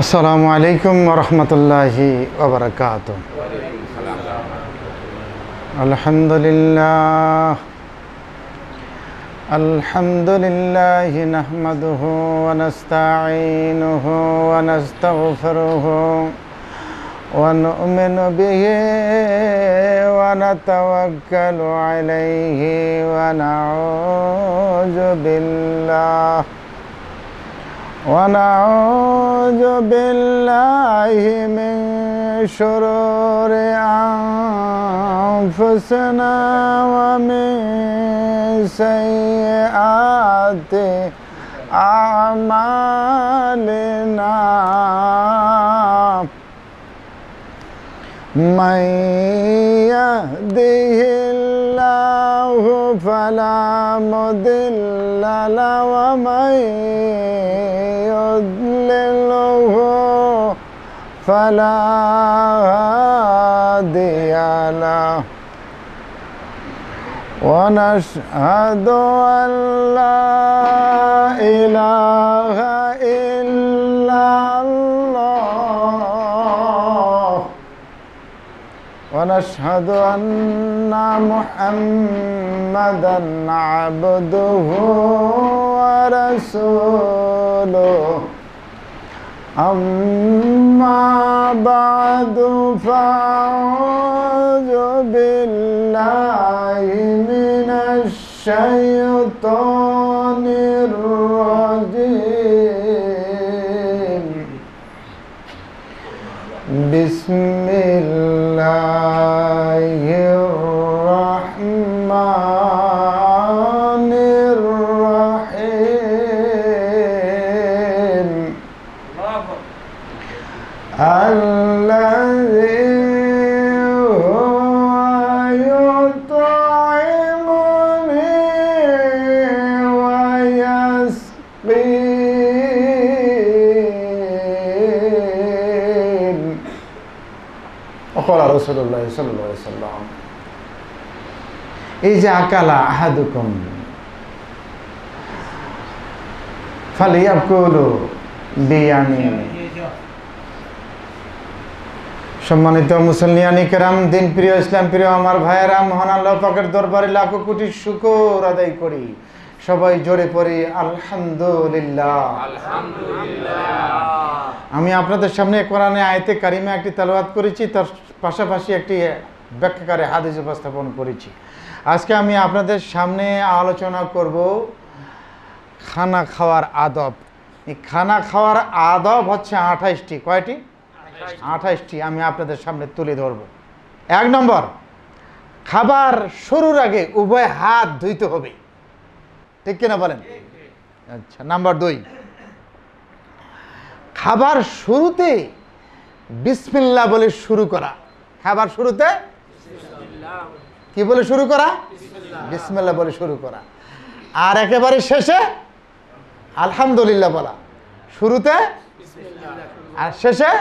আসসালামু আলাইকুম ওয়া রাহমাতুল্লাহি ওয়া বারাকাতুহু। আলহামদুলিল্লাহি নাহমাদুহু ওয়া নাস্তাঈনুহু ওয়া নাস্তাগফিরুহু ওয়া নু'মিনু বিহি ওয়া নাতাওয়াক্কালু আলাইহি ওয়া ونعوذ بالله من شرور أنفسنا ومن سيئات أعمالنا من يهده الله فلا مضل له ومن يضلله فلا هادي له ونشهد أن لا إله إلا الله ونشهد أن محمدًا عبده ورسوله أما بعد فأعوذ بالله من الشيطان الرجيم بسم الله الرحمن الرحيم الذي هو يطعمني ويسقين وقال رسول الله صلى الله عليه وسلم إذا أكل أحدكم فليأكل بيمينه। সম্মানিত মুসলিয়ানি কেরাম, দিন প্রিয়, ইসলাম প্রিয় আমার ভাইয়েরা, মহান আল্লাহ পাকের দরবারে লাখো কোটি শুকর আদায় করি। সবাই জোরে পড়ি আলহামদুলিল্লাহ। আমি আপনাদের সামনে কোরআনে আয়াতে কারিমা একটি তেলাওয়াত করেছি, তার পাশাপাশি একটি ব্যাখ্যাকারে হাদিস উপস্থাপন করেছি। আজকে আমি আপনাদের সামনে আলোচনা করব খানা খাওয়ার আদব। এই খানা খাওয়ার আদব হচ্ছে 28টি। কয়টি? 28টি আমি আপনাদের সামনে তুলে ধরব। 1 নম্বর, খাবার শুরুর আগে উভয় হাত ধুইতে হবে। ঠিক কিনা বলেন? আচ্ছা। নাম্বার 2, খাবার শুরুতে বিসমিল্লাহ বলে শুরু করা। খাবার শুরুতে কি বলে শুরু করা? বিসমিল্লাহ বলে শুরু করা। আর একেবারে শেষে আলহামদুলিল্লাহ বলা। শুরুতে আর শেষে।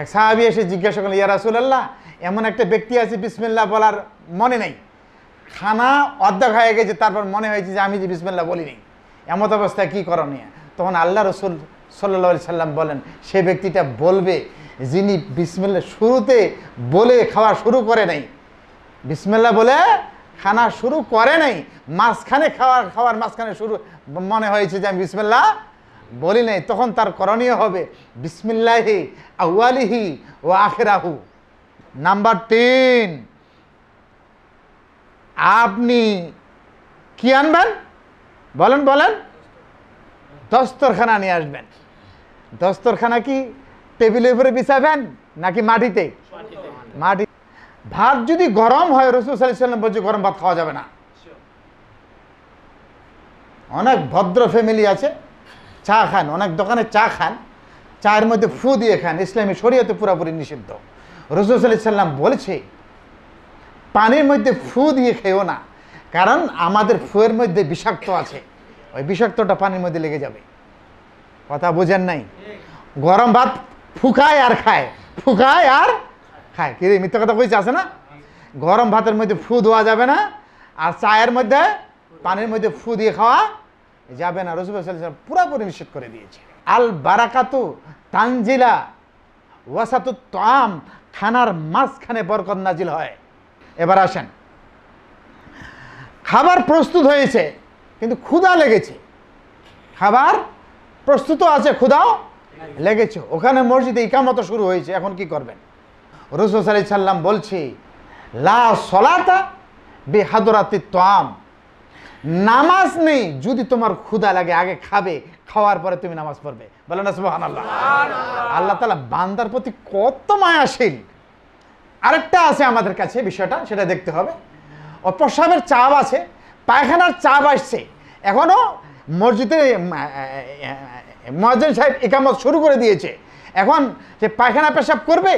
এক সাহাবী এসে জিজ্ঞাসা করলেন, ইয়া রাসূলুল্লাহ, এমন একটা ব্যক্তি আছে বিসমিল্লাহ বলার মনে নেই, খানা অর্ধেক হয়ে গেছে, তারপর মনে হয়েছে যে আমি যে বিসমিল্লাহ বলি নেই, এমত অবস্থায় কী করণীয়? তখন আল্লাহ রসুল সাল্লাল্লাহু আলাইহি সাল্লাম বলেন, সে ব্যক্তিটা বলবে যিনি বিসমিল্লাহ শুরুতে বলে খাওয়া শুরু করে নাই, বিসমিল্লাহ বলে খানা শুরু করে নাই, মাঝখানে খাওয়ার মাঝখানে শুরু মনে হয়েছে যে আমি বিসমিল্লাহ বলি নাই, তখন তার করণীয় হবে বিসমিল্লাহি আউয়ালিহি ওয়া আখিরাহু। নাম্বার 3, আপনি কি আনবেন? বলেন বলেন। দস্তরখানা নিয়ে আসবেন। দস্তরখানা কি টেবিলের উপরে বিছাবেন নাকি মাটিতে? মাটি। ভাত যদি গরম হয়, রাসূল সাল্লাল্লাহু আলাইহি ওয়াসাল্লাম বলছে গরম ভাত খাওয়া যাবে না। অনেক ভদ্র ফ্যামিলি আছে, চা খান, অনেক দোকানে চা খান, চায়ের মধ্যে ফু দিয়ে খান। ইসলামী শরীয়তে পুরোপুরি নিষিদ্ধ। রাসূল সাল্লাল্লাহু আলাইহি ওয়াসাল্লাম বলেছে পানির মধ্যে ফু দিয়ে খেও না, কারণ আমাদের ফুয়ের মধ্যে বিষাক্ত আছে, ওই বিষাক্তটা পানির মধ্যে লেগে যাবে। কথা বুঝেন নাই? গরম ভাত ফুকায় আর খায়, ফুকায় আর খায়। কি রে, মিথ্যা কথা কইছে আছে না? গরম ভাতের মধ্যে ফু দেওয়া যাবে না, আর চায়ের মধ্যে পানির মধ্যে ফু দিয়ে খাওয়া যাবে না। রাসূলুল্লাহ সাল্লাল্লাহু আলাইহি ওয়াসাল্লাম পুরোপুরি নিষেধ করে দিয়েছে। আল বারাকাতু তানজিলা ওয়াসাতু তাম, খানার মাঝখানে বরকত নাজিল হয়। এবার আসেন, খাবার প্রস্তুত হয়েছে কিন্তু ক্ষুধা লেগেছে, খাবার প্রস্তুত আছে, ক্ষুধাও লেগেছে, ওখানে মসজিদে ইকামত শুরু হয়েছে, এখন কি করবেন? রাসূল সাল্লাল্লাহু আলাইহি সাল্লাম বলছে লা সলাতা বিহাদরাতি তাম, নামাজ নেই যদি তোমার ক্ষুধা লাগে, আগে খাবে, খাওয়ার পরে তুমি নামাজ পড়বে। বলেন না সুবহানাল্লাহ। আল্লাহ তাআলা বান্দার প্রতি কত মায়াশীল। আরেকটা আছে আমাদের কাছে বিষয়টা, সেটা দেখতে হবে। ও প্রসাবের চাপ আছে, পায়খানার চাপ আসছে, এখনো মসজিদে মুয়াজ্জিন সাহেব ইকামত শুরু করে দিয়েছে, এখন সে পায়খানা পেশাব করবে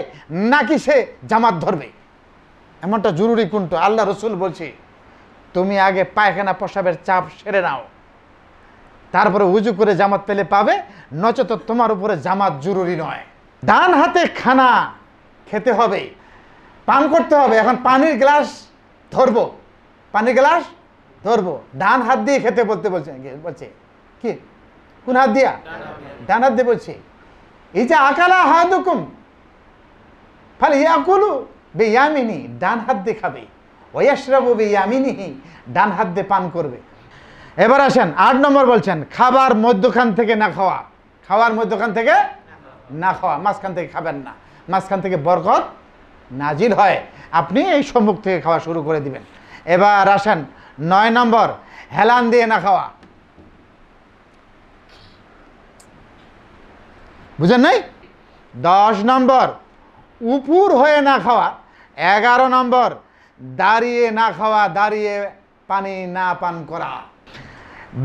নাকি সে জামাত ধরবে, এমনটা জরুরি কোনটা? আল্লাহ রসুল বলছে তুমি আগে পায়খানা প্রসাবের চাপ সেরে নাও, তারপরে উজু করে জামাত পেলে পাবে, নচেত তোমার উপরে জামাত জরুরি নয়। ডান হাতে খানা খেতে হবে, পান করতে হবে। এখন পানির গ্লাস ধরবো, পানির গ্লাস ধরবো, ডান হাত দিয়ে খেতে বলতে বলছে কি, কোন হাত দিয়া? ডান হাত দিয়ে বলছে। এই যে আকালা হাদুকুম ফালিয়াকুলু বিয়ামিনি, ডান হাত দিয়ে খাবে, ওয়াশরাবু বিয়ামিনিহি, ডান হাত দিয়ে পান করবে। এবার আসেন 8 নম্বর বলছেন খাবার মধ্যখান থেকে না খাওয়া, খাওয়ার মধ্যখান থেকে না খাওয়া, মাঝখান থেকে খাবেন না, মাঝখান থেকে বরকত নাজিল হয়, আপনি এই সম্মুখ থেকে খাওয়া শুরু করে দিবেন। এবার আসেন 9 নম্বর হেলান দিয়ে না খাওয়া, বুঝেন নাই? 10 নম্বর উপর হয়ে না খাওয়া, 11 নম্বর দাঁড়িয়ে না খাওয়া, দাঁড়িয়ে পানি না পান করা,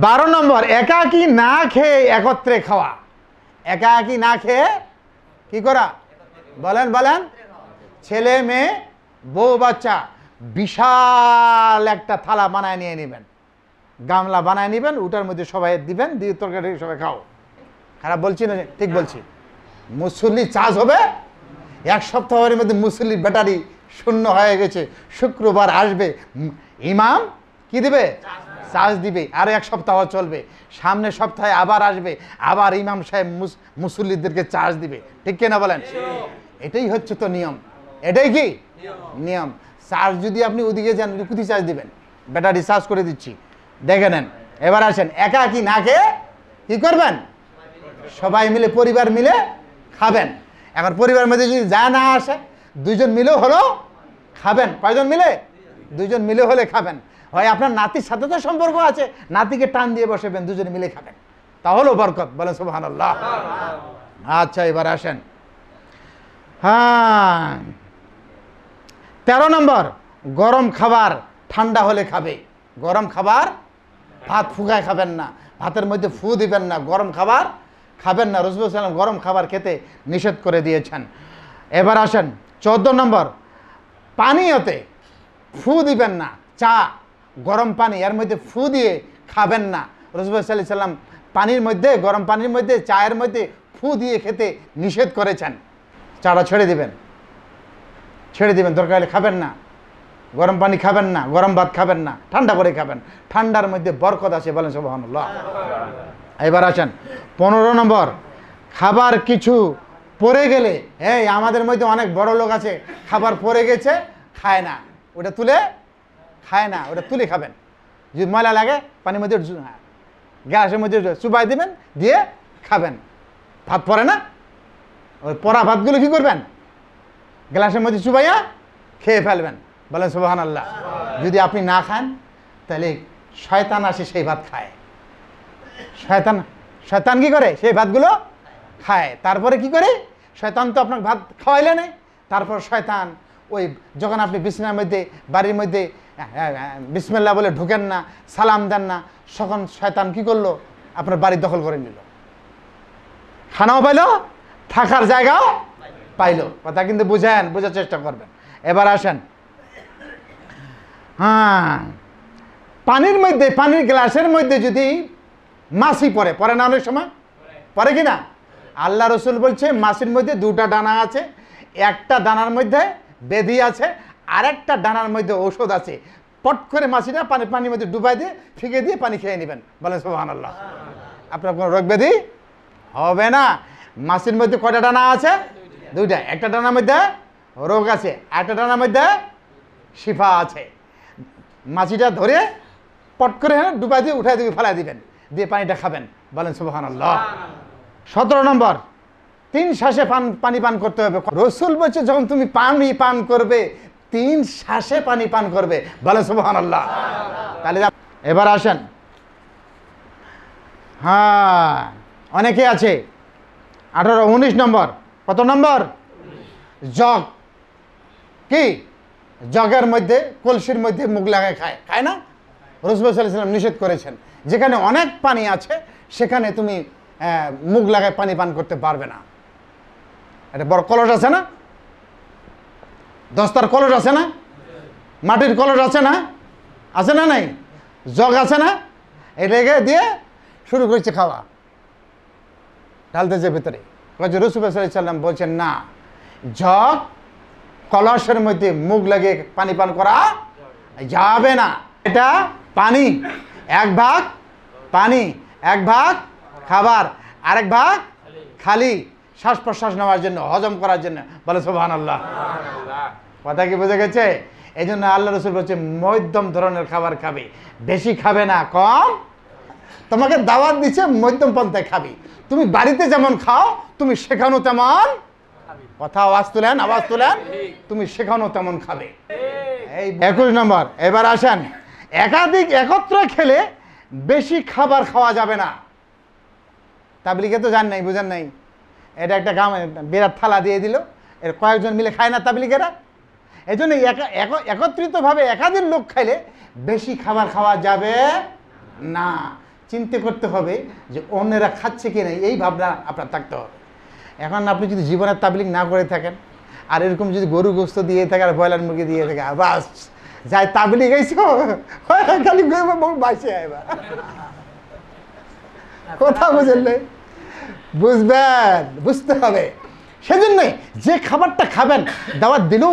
12 নম্বর একাকী না খেয়ে একত্রে খাওয়া, একাকী না খেয়ে কি করা? বলেন বলেন। ছেলে মেয়ে বউ বাচ্চা বিশাল একটা থালা বানায় নিয়ে নেবেন, গামলা বানায় নেবেন, ওটার মধ্যে সবাই দিবেন, দিয়ে তরকারি সবাই খাও। খারাপ বলছি না? ঠিক বলছি। মুসল্লি চার্জ হবে, 1 সপ্তাহের মধ্যে মুসল্লির ব্যাটারি শূন্য হয়ে গেছে, শুক্রবার আসবে ইমাম কি দিবে? চার্জ দিবে, আর 1 সপ্তাহ চলবে, সামনের সপ্তাহে আবার আসবে, আবার ইমাম সাহেব মুসল্লিদেরকে চার্জ দিবে, ঠিক কিনা বলেন? এটাই হচ্ছে তো নিয়ম, এটাই কি নিয়ম। চার্জ যদি আপনি ওদিকে যান, কোথায় চার্জ দিবেন? ব্যাটারি চার্জ করে দিচ্ছি, দেখে নেন। এবার আসেন একাকী না খেয়ে কি করবেন? সবাই মিলে পরিবার মিলে খাবেন। এখন পরিবার মধ্যে যদি যা না আসে, 2 জন মিলেও হলো খাবেন। কয়জন মিলে? 2 জন মিলে হলে খাবেন। হয় আপনার নাতির সাথে তো সম্পর্ক আছে, নাতিকে টান দিয়ে বসেবেন, 2 জন মিলে খাবেন, তাহলেও বরকত। বলেন সুবহানাল্লাহ। আচ্ছা এবার আসেন, হ্যাঁ 13 নম্বর গরম খাবার ঠান্ডা হলে খাবে, গরম খাবার ভাত ফুকায় খাবেন না, ভাতের মধ্যে ফু দিবেন না, গরম খাবার খাবেন না, রাসূল সাল্লাল্লাহু আলাইহি ওয়াসাল্লাম গরম খাবার খেতে নিষেধ করে দিয়েছেন। এবার আসেন 14 নম্বর পানীয়তে ফু দিবেন না, চা গরম পানি এর মধ্যে ফু দিয়ে খাবেন না, রাসূল সাল্লাল্লাহু আলাইহি ওয়াসাল্লাম পানির মধ্যে, গরম পানির মধ্যে, চায়ের মধ্যে ফু দিয়ে খেতে নিষেধ করেছেন। চাটা ছেড়ে দিবেন, ছেড়ে দিবেন, দরকার হলে খাবেন না, গরম পানি খাবেন না, গরম ভাত খাবেন না, ঠান্ডা করে খাবেন, ঠান্ডার মধ্যে বরকত আছে। বলেন সুবহানাল্লাহ। এবার আসেন 15 নম্বর খাবার কিছু পড়ে গেলে, এই আমাদের মধ্যে অনেক বড় লোক আছে, খাবার পড়ে গেছে খায় না, ওটা তুলে খায় না, ওটা তুলে খাবেন। যদি ময়লা লাগে পানির মধ্যে গ্যাসের মধ্যে চুবাই দিবেন, দিয়ে খাবেন। ভাত পড়ে না, ওই পড়া ভাতগুলো কি করবেন? গ্লাসের মধ্যে চুবাইয়া খেয়ে ফেলবেন। বলেন সুবহানাল্লাহ। যদি আপনি না খান তাহলে শয়তান আসে সেই ভাত খায়, শয়তান কি করে? সেই ভাতগুলো খায়। তারপরে কি করে? শয়তান তো আপনার ভাত খাওয়াইলে নেই, তারপর শয়তান ওই যখন আপনি বিছানার মধ্যে বাড়ির মধ্যে বিসমিল্লাহ বলে ঢুকেন না, সালাম দেন না, তখন শয়তান কি করলো? আপনার বাড়ি দখল করে নিল, খানাও পাইলো, থাকার জায়গাও পাইলো। কথা কিন্তু বুঝেন, বোঝার চেষ্টা করবেন। এবার আসেন, হ্যাঁ পানির মধ্যে, পানির গ্লাসের মধ্যে যদি মাছি পড়ে, পড়ে না অনেক সময়? পড়ে কি না? আল্লাহ রসুল বলছে মাছির মধ্যে 2টা ডানা আছে, একটা ডানার মধ্যে বেধি আছে, আরেকটা ডানার মধ্যে ঔষধ আছে। পট করে মাছিটা পানির মধ্যে ডুবাই দিয়ে ফিকে দিয়ে পানি খেয়ে নেবেন। বলেন সুবহানাল্লাহ। আপনার কোনো রোগ ব্যাধি হবে না। মাছির মধ্যে কয়টা ডানা আছে? দুইটা। একটা ডানার মধ্যে রোগ আছে, একটা ডানার মধ্যে শিফা আছে। মাছিটা ধরে পট করে ডুবাই দিয়ে উঠাই দিয়ে ফেলাই দিবেন, দিয়ে পানিটা খাবেন। বলেন সুবহানাল্লাহ। 17 নম্বর, 3 শ্বাসে পানি পান করতে হবে। রসুল বলছে যখন তুমি পানি পান করবে 3 শ্বাসে পানি পান করবে। বলেন সুবহানাল্লাহ। তাহলে এবার আসেন, হ্যাঁ অনেকে আছে 18 19 নম্বর। কত নম্বর? জগ। কি জগের মধ্যে, কলসির মধ্যে মুখ লাগায় খায়, খায় না? রাসূল সাল্লাল্লাহু আলাইহি ওয়াসাল্লাম নিষেধ করেছেন। যেখানে অনেক পানি আছে সেখানে তুমি মুখ লাগায় পানি পান করতে পারবে না। এটা বড় কলস আছে না, দস্তার কলস আছে না, মাটির কলস আছে না, আছে না নাই? জগ আছে না? এটাকে দিয়ে শুরু করেছে খাওয়া, ঢালতেছে ভিতরে। রাসূল সাল্লাল্লাহু আলাইহি ওয়াসাল্লাম বলছেন না, জগ কলসের মধ্যে মুখ লাগিয়ে পানি পান করা যাবে না। এটা পানি, 1 ভাগ পানি, 1 ভাগ খাবার, আরেক ভাগ খালি শ্বাস প্রশ্বাস নেওয়ার জন্য, হজম করার জন্য। বলে সুবহানাল্লাহ। কথা কি বুঝে গেছে? এই জন্য আল্লাহ রসুল বলছে মধ্যম ধরনের খাবার খাবে, বেশি খাবে না, কম। তোমাকে দাওয়াত দিচ্ছে মধ্যম পন্থায় খাবি। তুমি বাড়িতে যেমন খাও তুমি শেখানো তেমন, কথা আওয়াজ তুলেন, আওয়াজ তুলেন, তুমি শেখানো তেমন খাবে। এই 21 নম্বর। এবার আসেন, একাধিক একত্রে খেলে বেশি খাবার খাওয়া যাবে না। তাবলিগে তো জান নাই, বুঝেন নাই? এটা একটা বিরাট থালা দিয়ে দিল, এর কয়েকজন মিলে খায় না তাবলিগেরা? এই জন্য একত্রিতভাবে একাধিক লোক খাইলে বেশি খাবার খাওয়া যাবে না। চিন্তা করতে হবে যে অন্যেরা খাচ্ছে কি না, এই ভাবনা আপনার থাকতে হবে। এখন আপনি যদি জীবনের তাবলিগ না করে থাকেন আর এরকম যদি গরু গোস্ত দিয়ে থাকে আর ব্রয়লার মুরগি দিয়ে থাকে, বাস যাই তাবলিগ গেছো খালি বাঁচে আইবা। কথা বুঝলে? বুঝবেন, বুঝতে হবে। সেজন্যই যে খাবারটা খাবেন, দাওয়াত দিলেও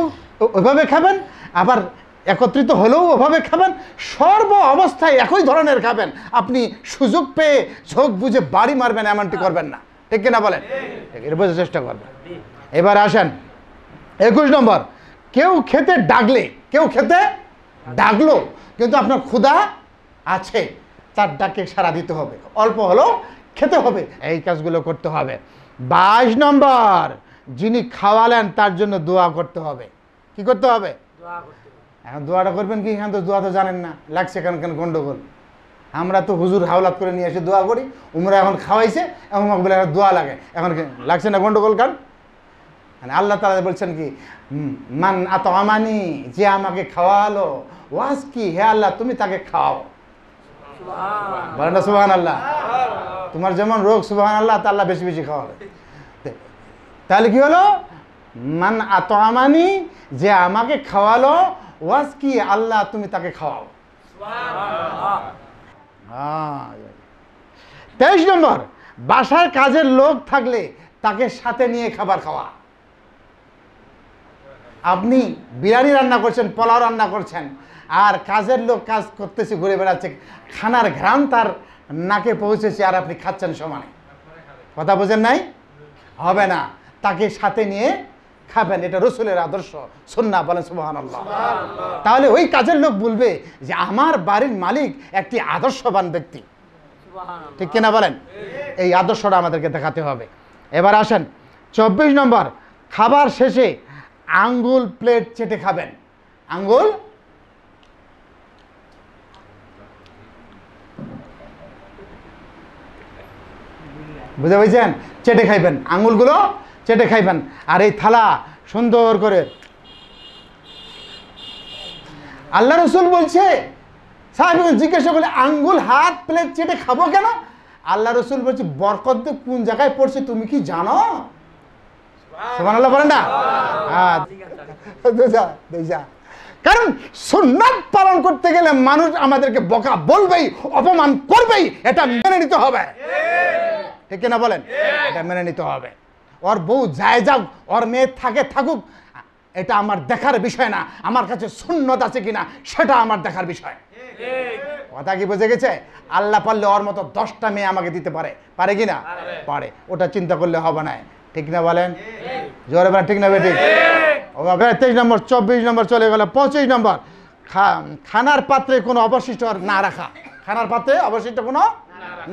ওইভাবে খাবেন, আবার একত্রিত হলেও ওভাবে খাবেন, সর্ব অবস্থায় একই ধরনের খাবেন। আপনি সুযোগ পেয়ে ঝোঁক বুঝে বাড়ি মারবেন এমনটি করবেন না। ঠিক কিনা বলেন? এটা বোঝার চেষ্টা করবেন। এবার আসেন 21 নম্বর। কেউ খেতে ডাকলে, কেউ খেতে ডাকলো কিন্তু আপনার ক্ষুধা আছে, তার ডাকে সাড়া দিতে হবে, অল্প হলেও খেতে হবে। এই কাজগুলো করতে হবে। 22 নম্বর, যিনি খাওয়ালেন তার জন্য দোয়া করতে হবে। কি করতে হবে? এখন দোয়াটা করবেন কি? এখানে তো দোয়া তো জানেন না, লাগছে কেন কেন গন্ডগোল। আমরা তো হুজুর হাওলাত করে নিয়ে এসে দোয়া করি, উমরা এখন খাওয়াইছে, এখন বলে দোয়া লাগে, এখন লাগছে না গন্ডগোল কান? মানে আল্লাহ তাআলা বলছেন কি, মান আতআমানি, যে আমাকে খাওয়ালো, ওয়াজ কি, হে আল্লাহ তুমি তাকে খাওয়াও। বলেন না সুবহানাল্লাহ। তোমার যেমন রোগ সুবহানাল্লাহ, তা আল্লাহ বেশি বেশি খাওয়াবে। তাহলে কি হলো? মান আতআমানি, যে আমাকে খাওয়ালো, ওয়াজ কি, আল্লাহ তুমি তাকে খাওয়াও। 23 নম্বর, বাসার কাজের লোক থাকলে তাকে সাথে নিয়ে খাবার খাওয়া। আপনি বিরিয়ানি রান্না করছেন, পোলাও রান্না করছেন, আর কাজের লোক কাজ করতেছে, ঘুরে বেড়াচ্ছে, খানার ঘ্রাণ তার নাকে পৌঁছেছে, আর আপনি খাচ্ছেন সমানে। কথা বোঝেন নাই? হবে না, তাকে সাথে নিয়ে খাবেন। এটা রসুলের আদর্শ, সুন্নাহ। বলেন সুবহানাল্লাহ। তাহলে ওই কাজের লোক বলবে যে আমার বাড়ির মালিক একটি আদর্শবান ব্যক্তি। ঠিক কিনা বলেন? এই আদর্শটা আমাদেরকে দেখাতে হবে। এবার আসেন 24 নম্বর, খাবার শেষে আঙ্গুল প্লেট চেটে খাবেন। আঙ্গুল বুঝে পেয়েছেন? চেটে খাইবেন, আঙ্গুলগুলো চেটে খাইবেন। আর এই থালা সুন্দর করে, আল্লাহ রসুল বলছে, সাহাবীগণ জিজ্ঞাসা করলে আঙ্গুল হাত প্লেট চেটে খাবো কেন? আল্লাহ রসুল বলছে বরকত কোন জায়গায় পড়ছে তুমি কি জানো? সুবহানাল্লাহ বলেন না? কারণ সুন্নাত পালন করতে গেলে মানুষ আমাদেরকে বকা বলবেই, অপমান করবেই, এটা মেনে নিতে হবে। ঠিক কিনা বলেন? এটা মেনে নিতে হবে। ওর বউ যায় যাক, ওর মেয়ে থাকে থাকুক, এটা আমার দেখার বিষয় না, আমার কাছে সুন্নত আছে কিনা সেটা আমার দেখার বিষয়। কথা কি বুঝে গেছে? আল্লাহ পারলে ওর মতো 10টা মেয়ে আমাকে দিতে পারে, পারে কিনা? পারে। ওটা চিন্তা করলে হবে না, ঠিক না বলেন? জোরে বলেন ঠিক না বেটি? 23 নম্বর, 24 নম্বর চলে গেল। 25 নম্বর, খানার পাত্রে কোনো অবশিষ্ট না রাখা। খানার পাত্রে অবশিষ্ট কোনো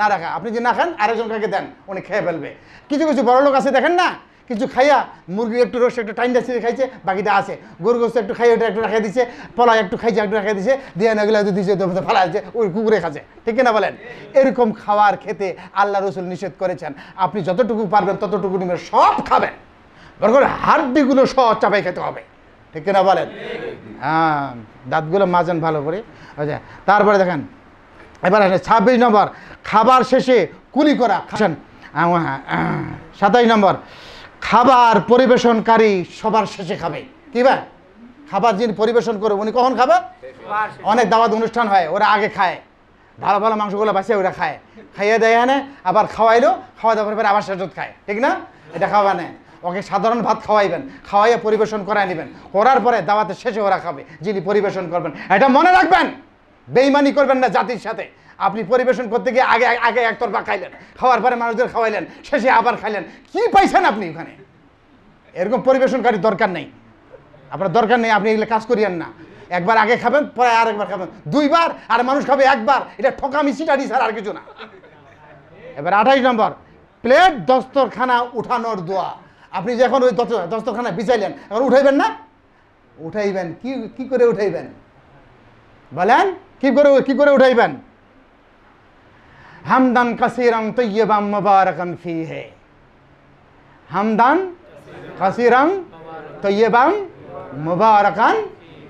না রাখা। আপনি যদি না খান আরেকজনকে দেন, উনি খেয়ে ফেলবে। কিছু কিছু বড় লোক আছে দেখেন না, কিছু খাইয়া মুরগি একটু রোস্ট একটু টাইম দিচ্ছে খাইছে, বাকিটা আছে। গরু গোস্ত একটু খাইয়ে ওটা একটু রেখে দিচ্ছে, পলা একটু খাইছে একটু রেখে দিচ্ছে, দিয়ে এগুলো দিচ্ছে ফেলা আছে, ওই কুকুরে খাচ্ছে, ঠিক না বলেন? এরকম খাওয়ার খেতে আল্লাহ রসুল নিষেধ করেছেন। আপনি যতটুকু পারবেন ততটুকু নিবেন, সব খাবেন, বরং হাড্ডিগুলো সব চাপাই খেতে হবে, ঠিক না বলেন? হ্যাঁ, দাঁতগুলো মাজেন ভালো করে। আচ্ছা, তারপরে দেখেন এবার 26 নম্বর, খাবার শেষে কুলি করা। 27 নম্বর, খাবার পরিবেশনকারী সবার শেষে খাবে। কি ভাই? খাবার যিনি পরিবেশন করে উনি কখন খাবে? অনেক দাওয়াত অনুষ্ঠান হয়, ওরা আগে খায়, ভালো ভালো মাংসগুলো বাঁচিয়ে ওরা খায়, খাইয়ে দেয় এনে আবার খাওয়াইলো, খাওয়া দাওয়ার পরে আবার শেষত খায়, ঠিক না? এটা খাওয়া নেই, ওকে সাধারণ ভাত খাওয়াইবেন, খাওয়াইয়ে পরিবেশন করাই নেবেন, করার পরে দাওয়াতের শেষে ওরা খাবে যিনি পরিবেশন করবেন। এটা মনে রাখবেন, বেইমানি করবেন না জাতির সাথে। আপনি পরিবেশন করতে গিয়ে আগে আগে একতরফা খাইলেন, খাওয়ার পরে মানুষদের খাওয়াইলেন, শেষে আবার খাইলেন, কি পাইছেন আপনি ওখানে? এরকম পরিবেশনকারী দরকার নেই, আপনার দরকার নেই। আপনি এগুলো কাজ করিয়েন না। একবার আগে খাবেন, পরে আরেকবার খাবেন, 2বার, আর মানুষ খাবে একবার। এটা ঠকামি সিটারি ছাড়া আর কিছু না। এবার 28 নম্বর, প্লেট দস্তরখানা উঠানোর দোয়া। আপনি যখন ওই দস্তরখানা বিছাইলেন, এখন উঠাইবেন না? উঠাইবেন। কি করে উঠাইবেন বলেন? কি করে উঠাইবেন? হামদান কাসীরান তাইয়্যিবান মুবারাকান ফীহি। হামদান কাসীরান তাইয়্যিবান মুবারাকান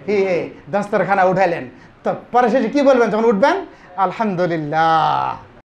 ফীহি। দস্তরখানা উঠাইলেন, তো পরে শেষে কি বলবেন যখন উঠবেন? আলহামদুলিল্লাহ।